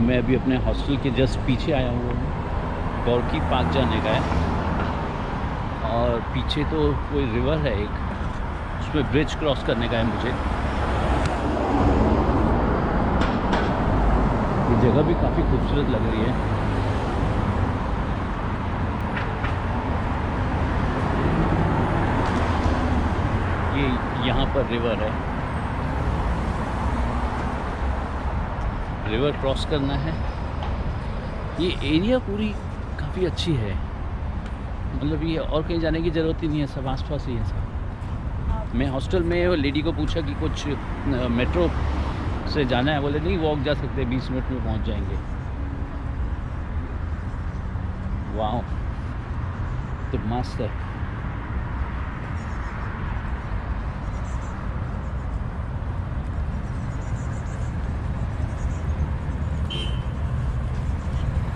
मैं अभी अपने हॉस्टल के जस्ट पीछे आया हूँ। गोरकी पार्क जाने का है और पीछे तो कोई रिवर है एक, उसमें ब्रिज क्रॉस करने का है मुझे। ये जगह भी काफ़ी खूबसूरत लग रही है। ये यहाँ पर रिवर है, रिवर क्रॉस करना है। ये एरिया पूरी काफ़ी अच्छी है, मतलब ये और कहीं जाने की ज़रूरत ही नहीं है, सब आसपास ही है सब। मैं हॉस्टल में लेडी को पूछा कि कुछ मेट्रो से जाना है, बोले नहीं वॉक जा सकते, 20 मिनट में पहुंच जाएंगे। वाह, तो मस्त है।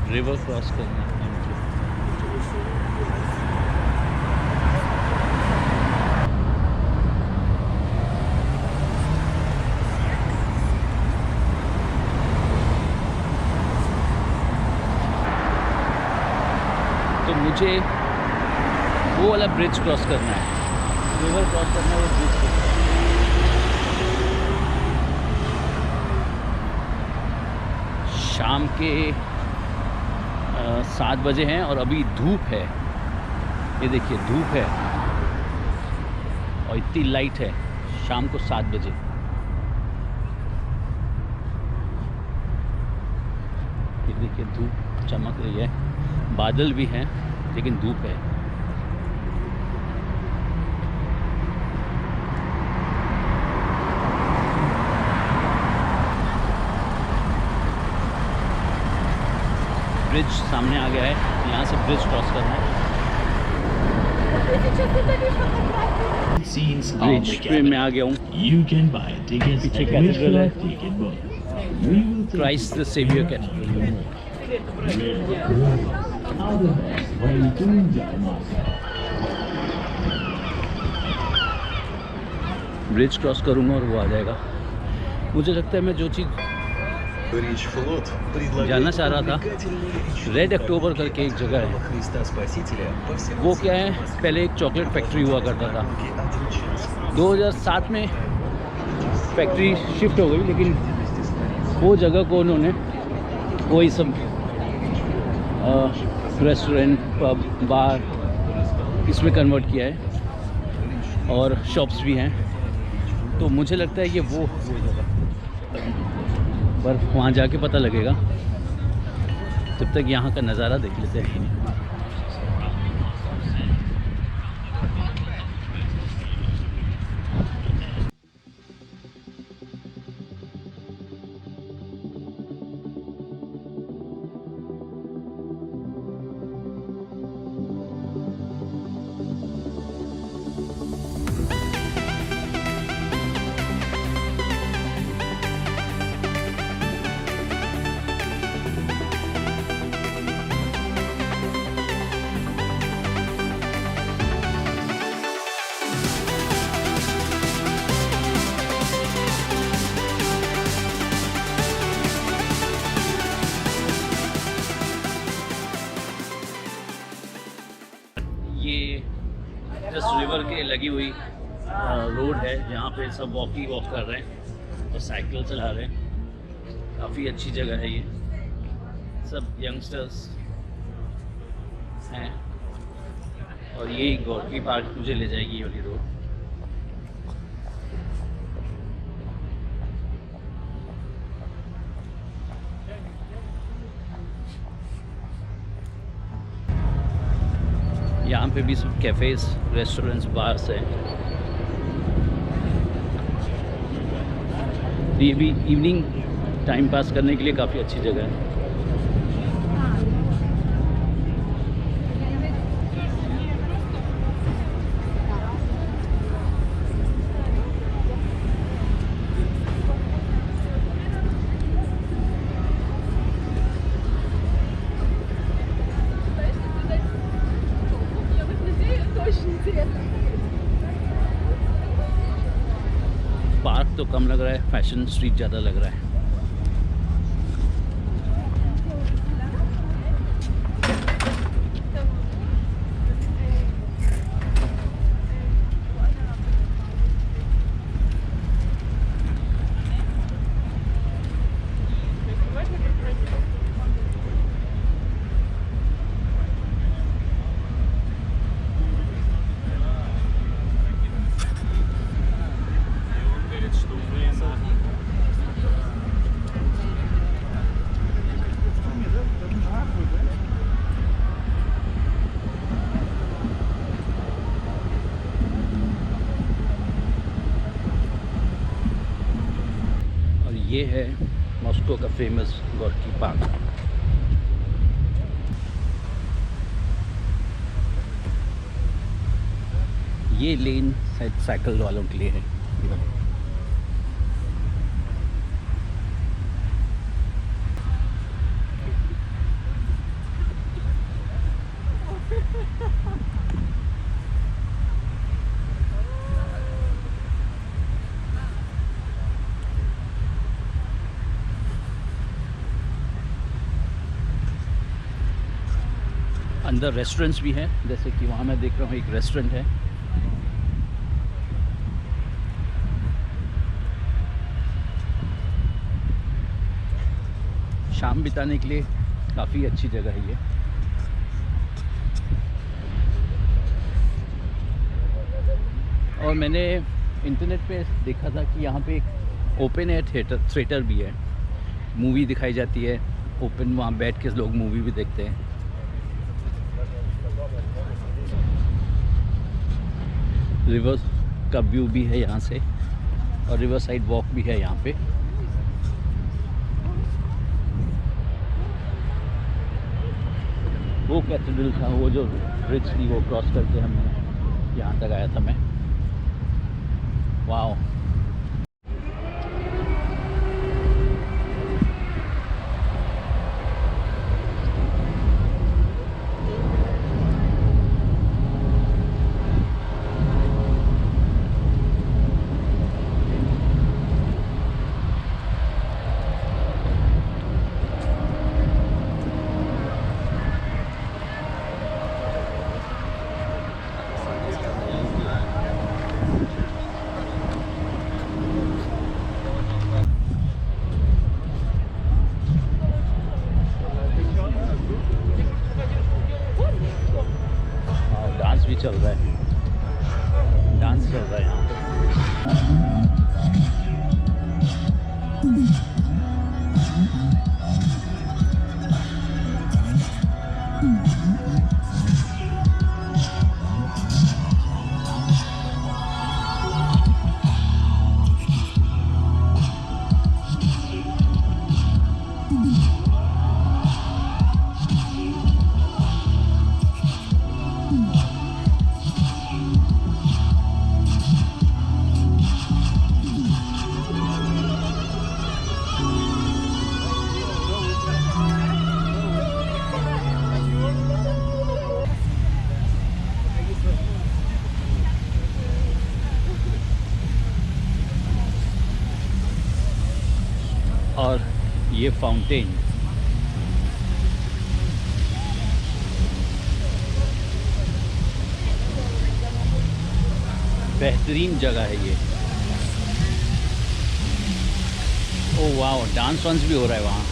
रिवर क्रॉस करना है मुझे। तो मुझे वो वाला ब्रिज क्रॉस करना है, रिवर क्रॉस करना है, वो ब्रिज क्रॉस करना है। शाम के 7 बजे हैं और अभी धूप है, ये देखिए धूप है और इतनी लाइट है शाम को 7 बजे। ये देखिए धूप चमक रही है, बादल भी हैं लेकिन धूप है। ब्रिज सामने आ गया है, यहाँ से ब्रिज क्रॉस करना है। ब्रिज पे मैं आ गया हूँ। पीछे कैथेड्रल है, Christ the saviour cathedral. Bridge cross करूँगा और वो आ जाएगा। मुझे लगता है मैं जो चीज़ जानना चाह रहा था, रेड अक्टूबर करके एक जगह है, वो क्या है, पहले एक चॉकलेट फैक्ट्री हुआ करता था। 2007 में फैक्ट्री शिफ्ट हो गई, लेकिन वो जगह को उन्होंने वही सब रेस्टोरेंट, पब, बार इसमें कन्वर्ट किया है और शॉप्स भी हैं। तो मुझे लगता है कि वो जगह पर वहाँ जाके पता लगेगा। तब तक यहाँ का नज़ारा देख लेते हैं। जस्ट रिवर के लगी हुई रोड है, जहाँ पे सब वॉक कर रहे हैं और साइकिल चला रहे हैं। काफ़ी अच्छी जगह है ये, सब यंगस्टर्स हैं और ये गोरकी पार्क मुझे ले जाएगी ये वाली रोड। यहाँ पे भी सब कैफ़ेज़, रेस्टोरेंट्स, बार्स हैं। ये भी इवनिंग टाइम पास करने के लिए काफ़ी अच्छी जगह है। पार्क तो कम लग रहा है, फैशन स्ट्रीट ज़्यादा लग रहा है। ये है मॉस्को का फेमस गोर्की पार्क। ये लेन शायद साइकिल वालों के लिए है। अंदर रेस्टोरेंट्स भी हैं, जैसे कि वहाँ मैं देख रहा हूँ एक रेस्टोरेंट है। शाम बिताने के लिए काफ़ी अच्छी जगह है ये। और मैंने इंटरनेट पे देखा था कि यहाँ पे एक ओपन एयर थिएटर भी है, मूवी दिखाई जाती है ओपन, वहाँ बैठ के लोग मूवी भी देखते हैं। रिवर का व्यू भी है यहाँ से, और रिवर साइड वॉक भी है यहाँ पे। वो कैथेड्रल था, वो जो ब्रिज थी, वो क्रॉस करके हम यहाँ तक आया था मैं। वाओ, डांस भी चल रहा है, डांस चल रहा है यहाँ पे। और ये फाउंटेन बेहतरीन जगह है ये। ओह वाह, डांस वांस भी हो रहा है वहाँ।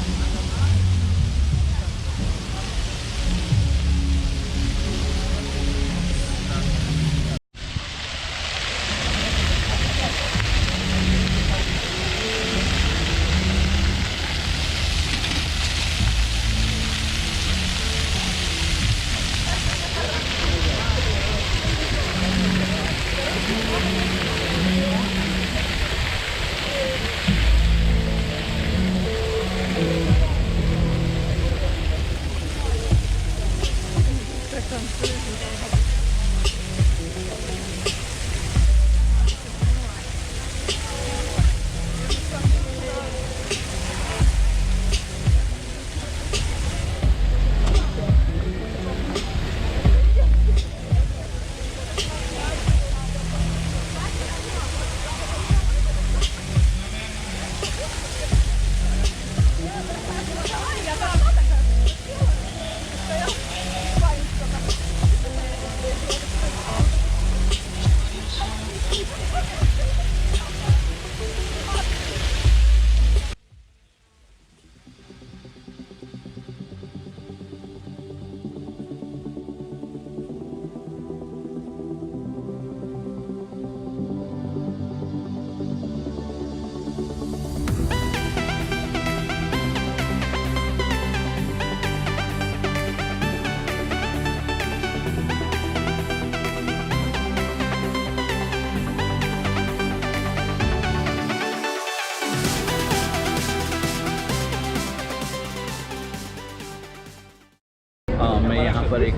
ऊपर एक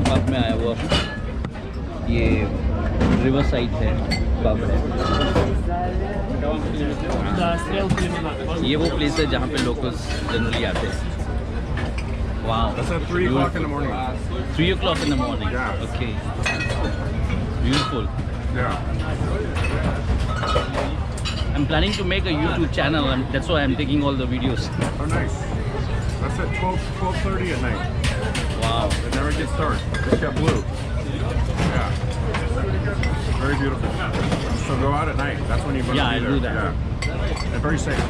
पब में आया हुआ हूँ। ये रिवर साइड है, पब है। ये वो प्लेस है जहाँ पे लोकल्स जनरली आते हैं। Wow. That's at 3 o'clock in the morning. 3 o'clock in the morning. Yeah. Okay. Beautiful. Yeah. I'm planning to make a YouTube channel, and that's why I'm taking all the videos. Oh, nice. That's at 12:30 at night. Wow. It never gets dark. It's got blue. Yeah. Very beautiful. So go out at night. That's when you want Yeah, to be I'll there. do that. Yeah. And very safe.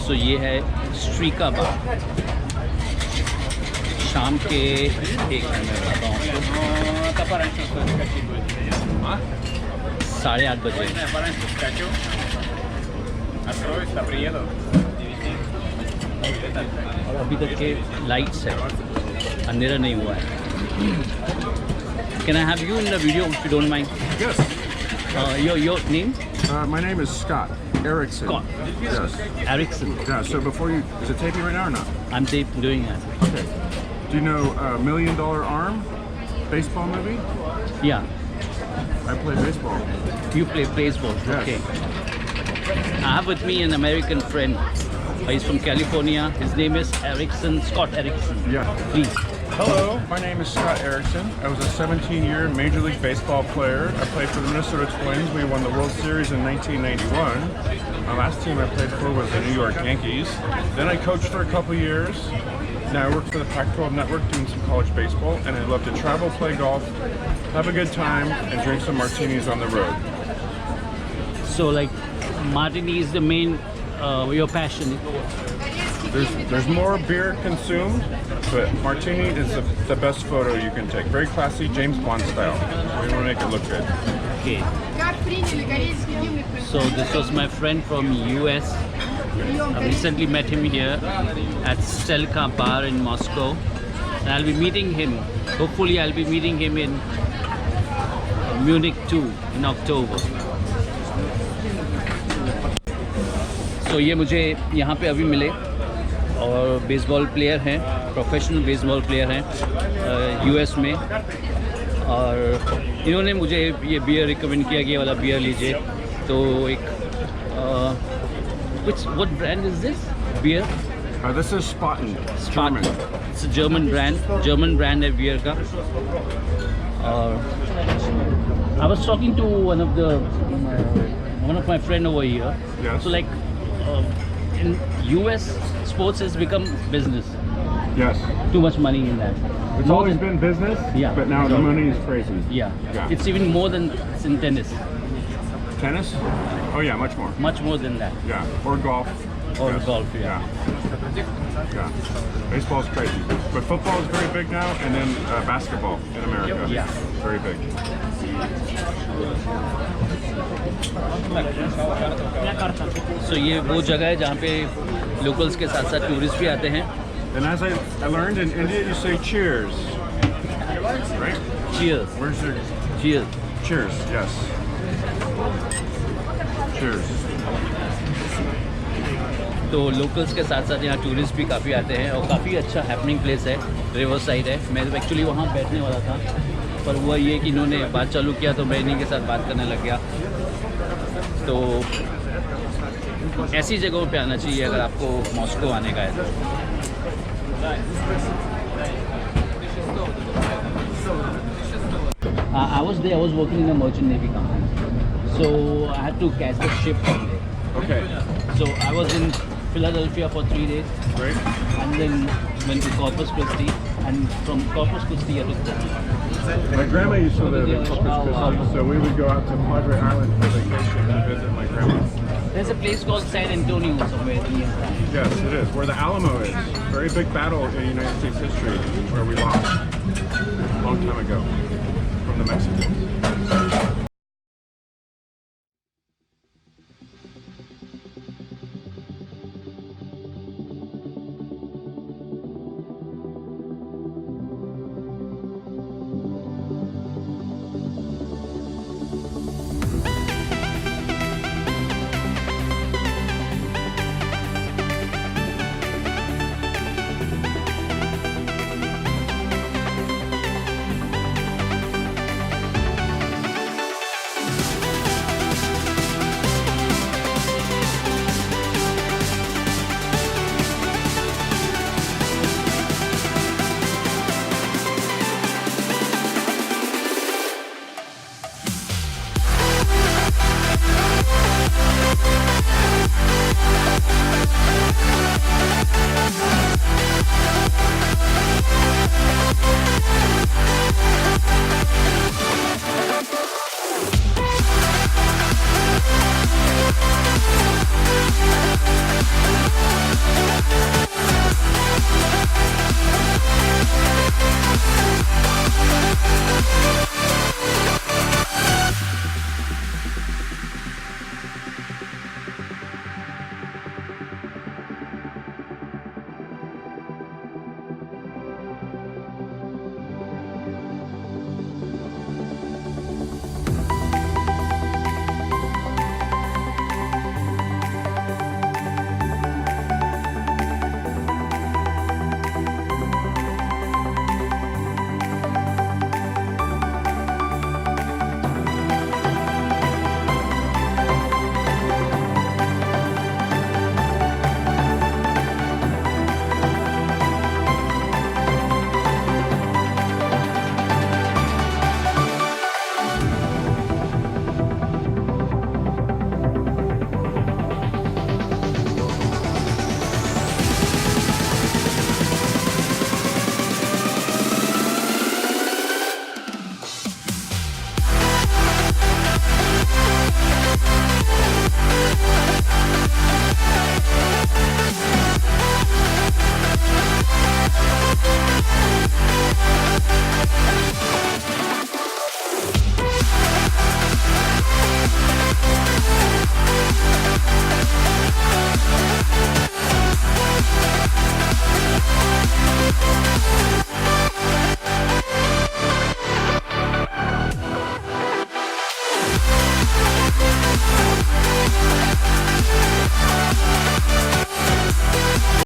So ये है स्ट्रीका बार। शाम के एक मैं बताता हूँ 8:30 बजे। और अभी तक के लाइट्स है, अंधेरा नहीं हुआ है। Can I have you in the video if you don't mind? Yes. Your name? My name is Scott Erickson. Scott. Yes. Erickson. Yeah. So before you, is it taping right now or not? I'm doing that. Okay. Do you know $1 Million Arm baseball movie? Yeah. I play baseball. You play baseball. Yes. Okay. I have with me an American friend. He's from California. His name is Erickson, Scott Erickson. Yeah. Please. Hello, my name is Scott Erickson. I was a 17-year Major League Baseball player. I played for the Minnesota Twins. We won the World Series in 1991. My last team I played for was the New York Yankees. Then I coached for a couple years. Now I work for the Pac-12 Network doing some college baseball, and I love to travel, play golf, have a good time, and drink some martinis on the road. So, like, martini is the main, your passion. There's more beer consumed, but martini is the best photo you can take. Very classy, James Bond style. We want to make it look good. Okay. So this was my friend from US. I recently met him here at Stelka Bar in Moscow. And I'll be meeting him. Hopefully I'll be meeting him in Munich too in October. So ये मुझे यहाँ पे अभी मिले और baseball player हैं, professional baseball player हैं US में। और इन्होंने मुझे ये बियर रिकमेंड किया कि ये वाला बियर लीजिए। तो एक what brand is this beer? This is Spaten. Spaten. It's a German brand है बियर का। और I was talking to one of my friend over here. Yes. So like in US, sports has become business. Yes. Too much money in that. It's always been business, Yeah. but now the money is crazy. Yeah. Yeah. It's even more than in tennis. Tennis? Oh yeah, much more. Much more than that. Yeah, or golf. Or Yes. golf, yeah. Yeah. Baseball is crazy, but football is very big now, and then basketball in America. Yeah. Very big. So ये वो जगह है जहाँ पे locals के साथ साथ tourist भी आते हैं। And as I learned in India, you say cheers, right? Cheers. Where's your Cheers. cheers? Yes. Cheers. तो लोकल्स के साथ साथ यहाँ टूरिस्ट भी काफ़ी आते हैं और काफ़ी अच्छा हैपनिंग प्लेस है, रिवर साइड है। मैं तो एक्चुअली वहाँ बैठने वाला था, पर हुआ ये कि इन्होंने बात चालू किया तो मैं इन्हीं के साथ बात करने लग गया। तो ऐसी जगहों पे आना चाहिए अगर आपको मॉस्को आने का है तो। I was working in a merchant navy company, so I had to catch the ship one day. Okay. So I was in Philadelphia for 3 days, Great. and then went to Corpus Christi, and from Corpus Christi I took the My grandma used to live in Corpus Christi, so we would go out to Padre Island for vacation and visit my grandma. There's a place called San Antonio somewhere near that. Yes, it is. Where the Alamo is. Very big battle in United States history where we lost a long time ago from the Mexicans.